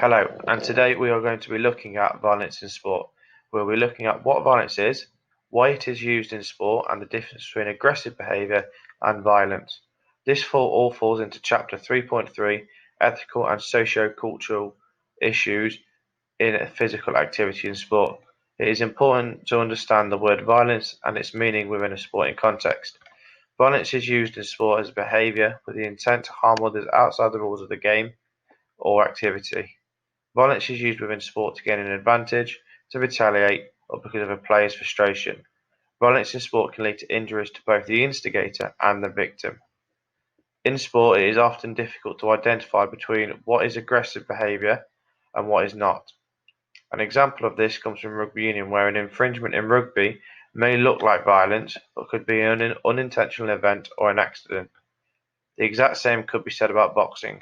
Hello, and today we are going to be looking at violence in sport. We'll be looking at what violence is, why it is used in sport, and the difference between aggressive behaviour and violence. This all falls into Chapter 3.3, Ethical and Socio-Cultural Issues in Physical Activity in Sport. It is important to understand the word violence and its meaning within a sporting context. Violence is used in sport as behaviour with the intent to harm others outside the rules of the game or activity. Violence is used within sport to gain an advantage, to retaliate, or because of a player's frustration. Violence in sport can lead to injuries to both the instigator and the victim. In sport, it is often difficult to identify between what is aggressive behaviour and what is not. An example of this comes from rugby union, where an infringement in rugby may look like violence, but could be an unintentional event or an accident. The exact same could be said about boxing.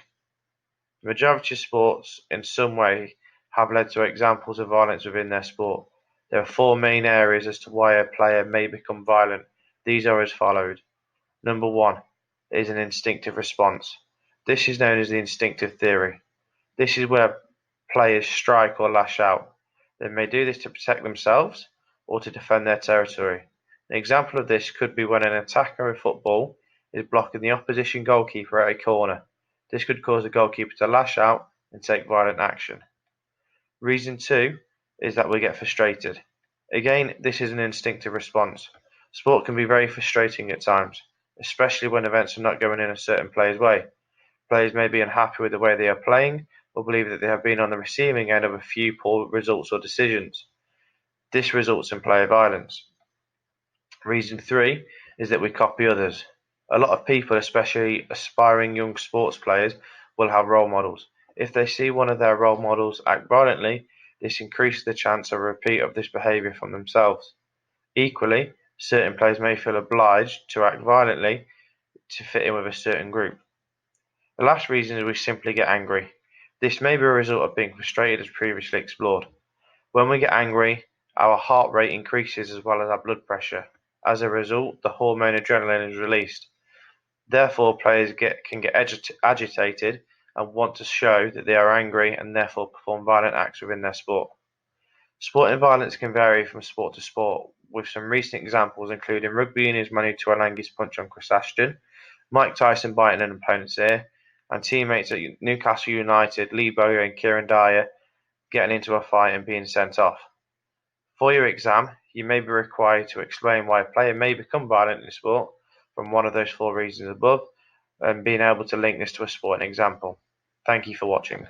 The majority of sports, in some way, have led to examples of violence within their sport. There are four main areas as to why a player may become violent. These are as follows. Number one is an instinctive response. This is known as the instinctive theory. This is where players strike or lash out. They may do this to protect themselves or to defend their territory. An example of this could be when an attacker in football is blocking the opposition goalkeeper at a corner. This could cause the goalkeeper to lash out and take violent action. Reason two is that we get frustrated. Again, this is an instinctive response. Sport can be very frustrating at times, especially when events are not going in a certain player's way. Players may be unhappy with the way they are playing or believe that they have been on the receiving end of a few poor results or decisions. This results in player violence. Reason three is that we copy others. A lot of people, especially aspiring young sports players, will have role models. If they see one of their role models act violently, this increases the chance of a repeat of this behaviour from themselves. Equally, certain players may feel obliged to act violently to fit in with a certain group. The last reason is we simply get angry. This may be a result of being frustrated, as previously explored. When we get angry, our heart rate increases as well as our blood pressure. As a result, the hormone adrenaline is released. Therefore, players can get agitated and want to show that they are angry and therefore perform violent acts within their sport. Sporting violence can vary from sport to sport, with some recent examples including rugby union's Manu Tuolangi's punch on Chris Ashton, Mike Tyson biting an opponent's ear, and teammates at Newcastle United, Lee Bowyer and Kieran Dyer, getting into a fight and being sent off. For your exam, you may be required to explain why a player may become violent in sport from one of those four reasons above, and being able to link this to a sporting example. Thank you for watching.